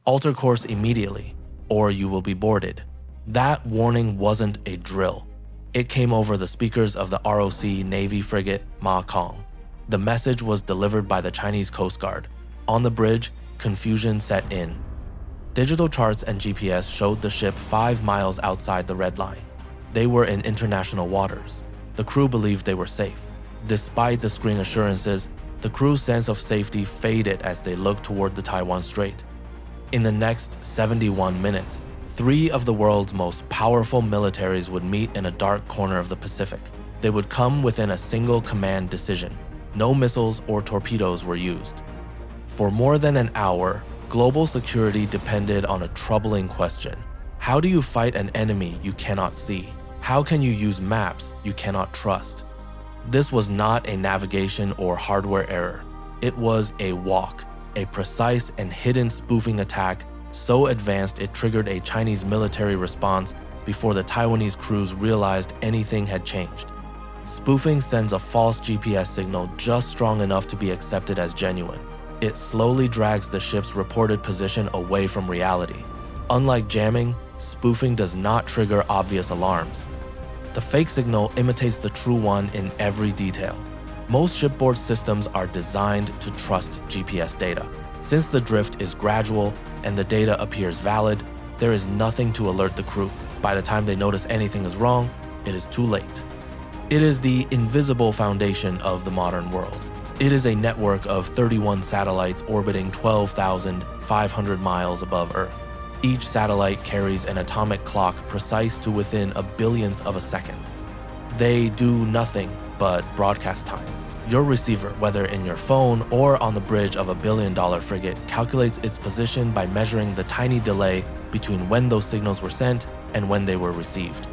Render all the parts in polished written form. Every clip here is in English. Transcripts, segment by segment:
Alter course immediately, or you will be boarded. That warning wasn't a drill. It came over the speakers of the ROC Navy frigate Ma Kong. The message was delivered by the Chinese Coast Guard. On the bridge, confusion set in. Digital charts and GPS showed the ship 5 miles outside the red line. They were in international waters. The crew believed they were safe. Despite the screen assurances, the crew's sense of safety faded as they looked toward the Taiwan Strait. In the next 71 minutes, 3 of the world's most powerful militaries would meet in a dark corner of the Pacific. They would come within a single command decision. No missiles or torpedoes were used. For more than an hour, global security depended on a troubling question. How do you fight an enemy you cannot see? How can you use maps you cannot trust? This was not a navigation or hardware error. It was a walk, a precise and hidden spoofing attack so advanced it triggered a Chinese military response before the Taiwanese crews realized anything had changed. Spoofing sends a false GPS signal just strong enough to be accepted as genuine. It slowly drags the ship's reported position away from reality. Unlike jamming, spoofing does not trigger obvious alarms. The fake signal imitates the true one in every detail. Most shipboard systems are designed to trust GPS data. Since the drift is gradual and the data appears valid, there is nothing to alert the crew. By the time they notice anything is wrong, it is too late. It is the invisible foundation of the modern world. It is a network of 31 satellites orbiting 12,500 miles above Earth. Each satellite carries an atomic clock precise to within a billionth of a second. They do nothing but broadcast time. Your receiver, whether in your phone or on the bridge of a billion-dollar frigate, calculates its position by measuring the tiny delay between when those signals were sent and when they were received.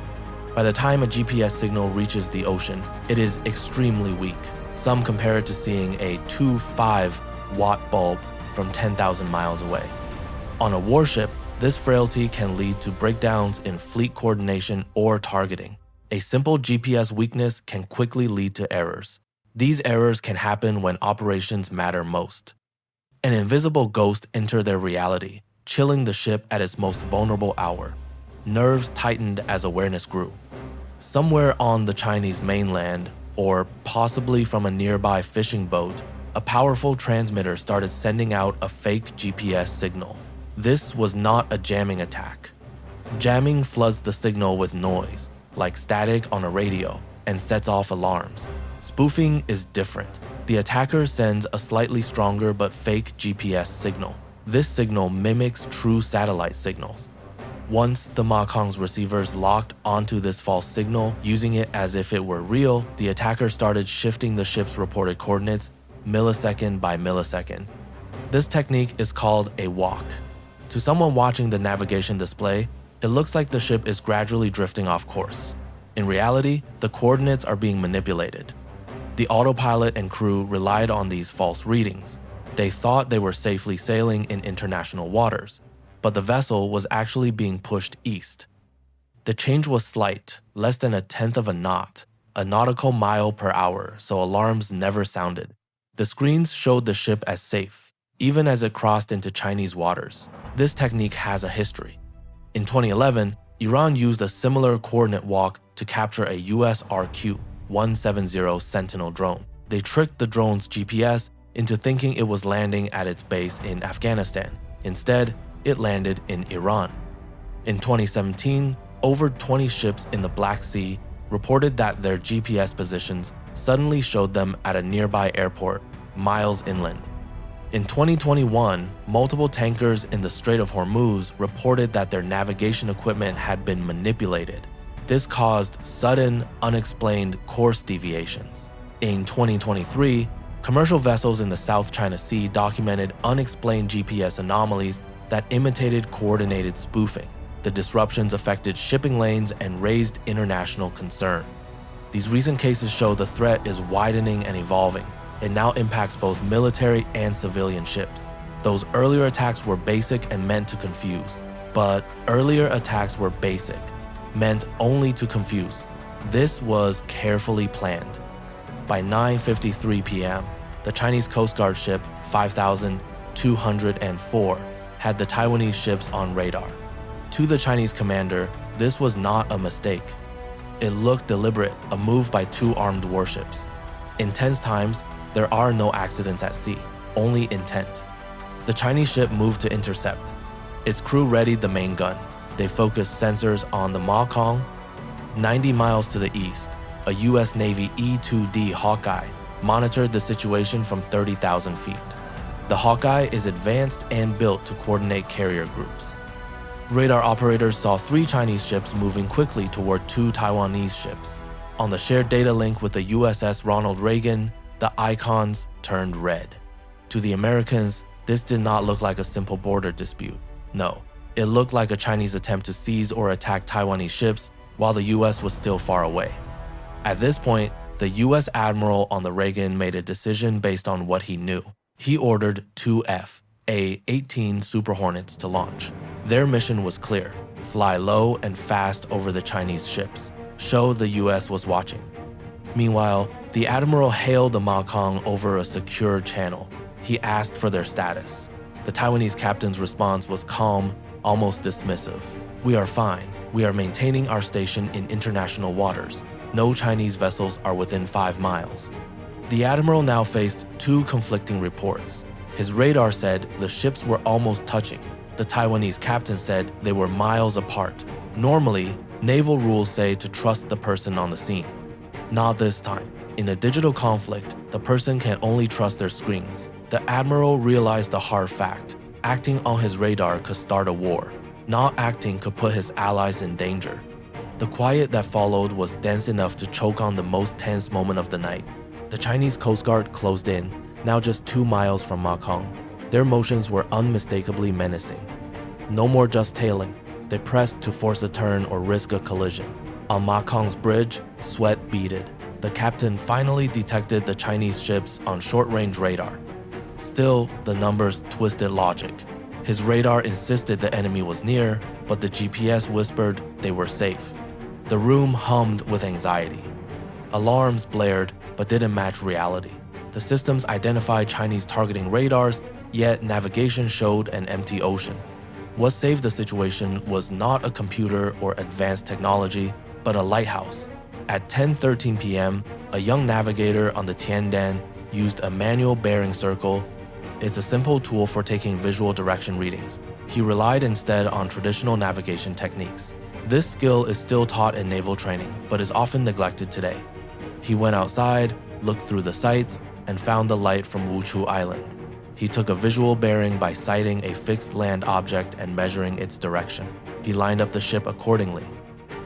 By the time a GPS signal reaches the ocean, it is extremely weak. Some compare it to seeing a 2.5-watt bulb from 10,000 miles away. On a warship, this frailty can lead to breakdowns in fleet coordination or targeting. A simple GPS weakness can quickly lead to errors. These errors can happen when operations matter most. An invisible ghost entered their reality, chilling the ship at its most vulnerable hour. Nerves tightened as awareness grew. Somewhere on the Chinese mainland, or possibly from a nearby fishing boat, a powerful transmitter started sending out a fake GPS signal. This was not a jamming attack. Jamming floods the signal with noise, like static on a radio, and sets off alarms. Spoofing is different. The attacker sends a slightly stronger but fake GPS signal. This signal mimics true satellite signals. Once the Ma Kong's receivers locked onto this false signal, using it as if it were real, the attacker started shifting the ship's reported coordinates millisecond by millisecond. This technique is called a walk. To someone watching the navigation display, it looks like the ship is gradually drifting off course. In reality, the coordinates are being manipulated. The autopilot and crew relied on these false readings. They thought they were safely sailing in international waters, but the vessel was actually being pushed east. The change was slight, less than 1/10 of a knot, a nautical mile per hour, so alarms never sounded. The screens showed the ship as safe, even as it crossed into Chinese waters. This technique has a history. In 2011, Iran used a similar coordinate walk to capture a US RQ-170 Sentinel drone. They tricked the drone's GPS into thinking it was landing at its base in Afghanistan. Instead, it landed in Iran. In 2017, over 20 ships in the Black Sea reported that their GPS positions suddenly showed them at a nearby airport, miles inland. In 2021, multiple tankers in the Strait of Hormuz reported that their navigation equipment had been manipulated. This caused sudden, unexplained course deviations. In 2023, commercial vessels in the South China Sea documented unexplained GPS anomalies that imitated coordinated spoofing. The disruptions affected shipping lanes and raised international concern. These recent cases show the threat is widening and evolving. It now impacts both military and civilian ships. Those earlier attacks were basic and meant to confuse. But earlier attacks were basic, meant only to confuse. This was carefully planned. By 9:53 p.m., the Chinese Coast Guard ship 5204 had the Taiwanese ships on radar. To the Chinese commander, this was not a mistake. It looked deliberate, a move by two armed warships. In tense times, there are no accidents at sea, only intent. The Chinese ship moved to intercept. Its crew readied the main gun. They focused sensors on the Makong. 90 miles to the east, a US Navy E-2D Hawkeye monitored the situation from 30,000 feet. The Hawkeye is advanced and built to coordinate carrier groups. Radar operators saw 3 Chinese ships moving quickly toward 2 Taiwanese ships. On the shared data link with the USS Ronald Reagan, the icons turned red. To the Americans, this did not look like a simple border dispute. No, it looked like a Chinese attempt to seize or attack Taiwanese ships while the US was still far away. At this point, the US admiral on the Reagan made a decision based on what he knew. He ordered 2 F/A-18 Super Hornets to launch. Their mission was clear: fly low and fast over the Chinese ships, show the US was watching. Meanwhile, the admiral hailed the Makong over a secure channel. He asked for their status. The Taiwanese captain's response was calm, almost dismissive. "We are fine. We are maintaining our station in international waters. No Chinese vessels are within 5 miles." The admiral now faced 2 conflicting reports. His radar said the ships were almost touching. The Taiwanese captain said they were miles apart. Normally, naval rules say to trust the person on the scene. Not this time. In a digital conflict, the person can only trust their screens. The admiral realized the hard fact: acting on his radar could start a war. Not acting could put his allies in danger. The quiet that followed was dense enough to choke on the most tense moment of the night. The Chinese Coast Guard closed in, now just 2 miles from Makong. Their motions were unmistakably menacing. No more just tailing. They pressed to force a turn or risk a collision. On Makong's bridge, sweat beaded. The captain finally detected the Chinese ships on short-range radar. Still, the numbers twisted logic. His radar insisted the enemy was near, but the GPS whispered they were safe. The room hummed with anxiety. Alarms blared, but didn't match reality. The systems identified Chinese targeting radars, yet navigation showed an empty ocean. What saved the situation was not a computer or advanced technology, but a lighthouse. At 10:13 p.m., a young navigator on the Tiandan used a manual bearing circle. It's a simple tool for taking visual direction readings. He relied instead on traditional navigation techniques. This skill is still taught in naval training, but is often neglected today. He went outside, looked through the sights, and found the light from Wuchu Island. He took a visual bearing by sighting a fixed land object and measuring its direction. He lined up the ship accordingly.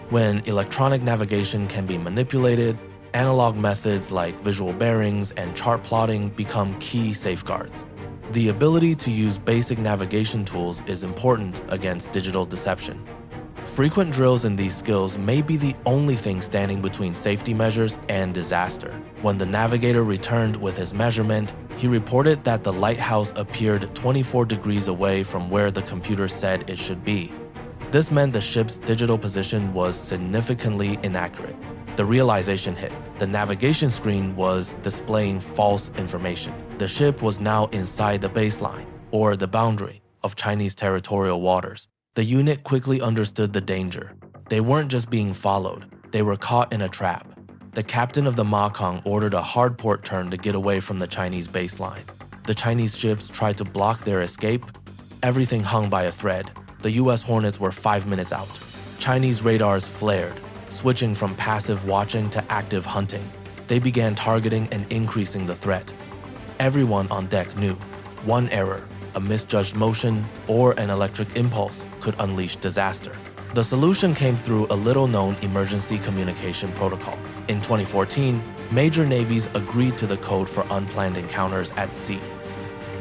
When electronic navigation can be manipulated, analog methods like visual bearings and chart plotting become key safeguards. The ability to use basic navigation tools is important against digital deception. Frequent drills in these skills may be the only thing standing between safety measures and disaster. When the navigator returned with his measurement, he reported that the lighthouse appeared 24 degrees away from where the computer said it should be. This meant the ship's digital position was significantly inaccurate. The realization hit. The navigation screen was displaying false information. The ship was now inside the baseline, or the boundary, of Chinese territorial waters. The unit quickly understood the danger. They weren't just being followed, they were caught in a trap. The captain of the Makong ordered a hard port turn to get away from the Chinese baseline. The Chinese ships tried to block their escape. Everything hung by a thread. The US Hornets were 5 minutes out. Chinese radars flared, switching from passive watching to active hunting. They began targeting and increasing the threat. Everyone on deck knew one error, a misjudged motion, or an electric impulse could unleash disaster. The solution came through a little-known emergency communication protocol. In 2014, major navies agreed to the code for unplanned encounters at sea.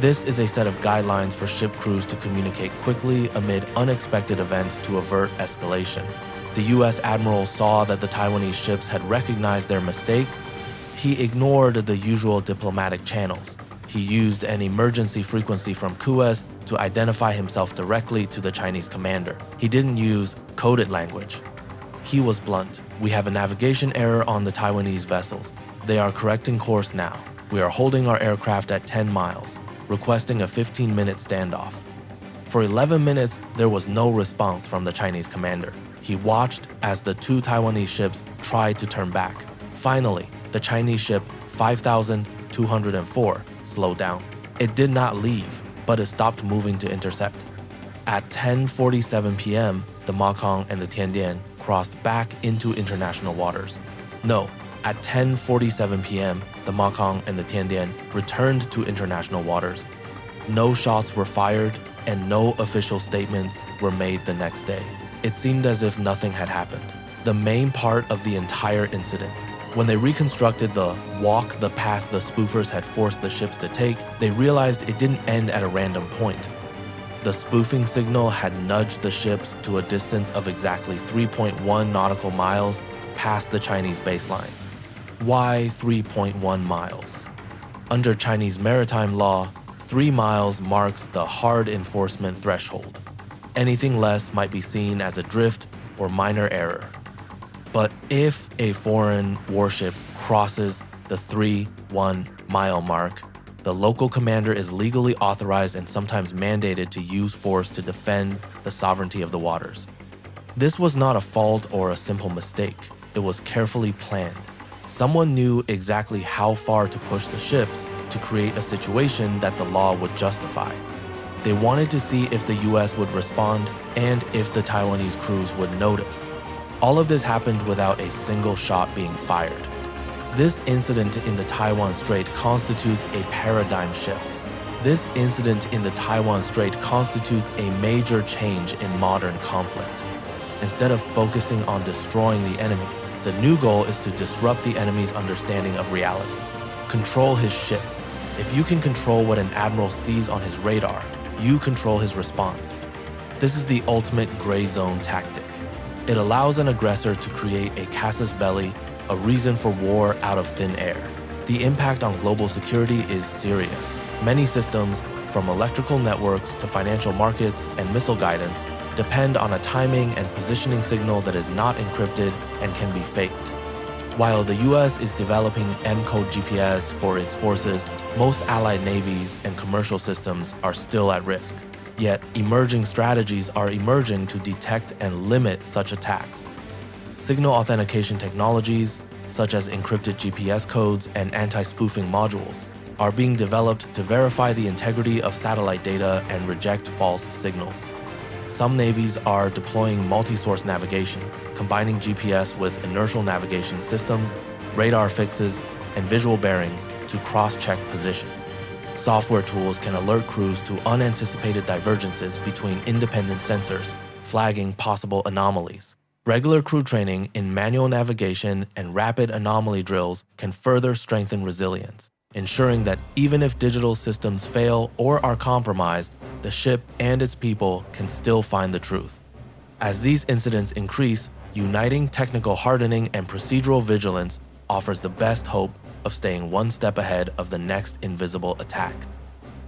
This is a set of guidelines for ship crews to communicate quickly amid unexpected events to avert escalation. The US Admiral saw that the Taiwanese ships had recognized their mistake. He ignored the usual diplomatic channels. He used an emergency frequency from QS to identify himself directly to the Chinese commander. He didn't use coded language. He was blunt. "We have a navigation error on the Taiwanese vessels. They are correcting course now. We are holding our aircraft at 10 miles, requesting a 15-minute standoff." For 11 minutes, there was no response from the Chinese commander. He watched as the 2 Taiwanese ships tried to turn back. Finally, the Chinese ship 5204 slowed down. It did not leave, but it stopped moving to intercept. At 10:47 p.m., the Makong and the Tiandian crossed back into international waters. No, at 10:47 p.m., the Makong and the Tiandian returned to international waters. No shots were fired, and no official statements were made the next day. It seemed as if nothing had happened. The main part of the entire incident. When they reconstructed the walk the path the spoofers had forced the ships to take, they realized it didn't end at a random point. The spoofing signal had nudged the ships to a distance of exactly 3.1 nautical miles past the Chinese baseline. Why 3.1 miles? Under Chinese maritime law, 3 miles marks the hard enforcement threshold. Anything less might be seen as a drift or minor error. But if a foreign warship crosses the 3.1 mile mark, the local commander is legally authorized and sometimes mandated to use force to defend the sovereignty of the waters. This was not a fault or a simple mistake. It was carefully planned. Someone knew exactly how far to push the ships to create a situation that the law would justify. They wanted to see if the US would respond and if the Taiwanese crews would notice. All of this happened without a single shot being fired. This incident in the Taiwan Strait constitutes a paradigm shift. This incident in the Taiwan Strait constitutes a major change in modern conflict. Instead of focusing on destroying the enemy, the new goal is to disrupt the enemy's understanding of reality. Control his ship. If you can control what an admiral sees on his radar, you control his response. This is the ultimate gray zone tactic. It allows an aggressor to create a casus belli, a reason for war out of thin air. The impact on global security is serious. Many systems, from electrical networks to financial markets and missile guidance, depend on a timing and positioning signal that is not encrypted and can be faked. While the US is developing M-code GPS for its forces, most allied navies and commercial systems are still at risk. Yet, emerging strategies are emerging to detect and limit such attacks. Signal authentication technologies, such as encrypted GPS codes and anti-spoofing modules, are being developed to verify the integrity of satellite data and reject false signals. Some navies are deploying multi-source navigation, combining GPS with inertial navigation systems, radar fixes, and visual bearings to cross-check position. Software tools can alert crews to unanticipated divergences between independent sensors, flagging possible anomalies. Regular crew training in manual navigation and rapid anomaly drills can further strengthen resilience, ensuring that even if digital systems fail or are compromised, the ship and its people can still find the truth. As these incidents increase, uniting technical hardening and procedural vigilance offers the best hope of staying one step ahead of the next invisible attack.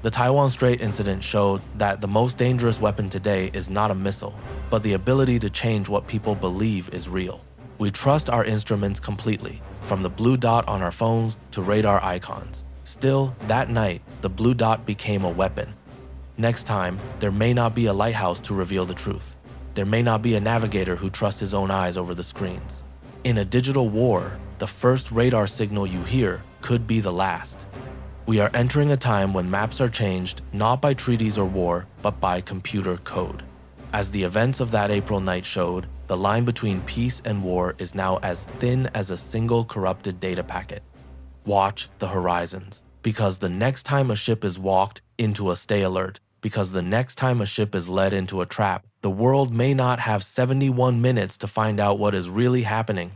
The Taiwan Strait incident showed that the most dangerous weapon today is not a missile, but the ability to change what people believe is real. We trust our instruments completely, from the blue dot on our phones to radar icons. Still, that night, the blue dot became a weapon. Next time, there may not be a lighthouse to reveal the truth. There may not be a navigator who trusts his own eyes over the screens. In a digital war, the first radar signal you hear could be the last. We are entering a time when maps are changed not by treaties or war, but by computer code. As the events of that April night showed, the line between peace and war is now as thin as a single corrupted data packet. Watch the horizons, because the next time a ship is walked into a stay alert, because the next time a ship is led into a trap, the world may not have 71 minutes to find out what is really happening.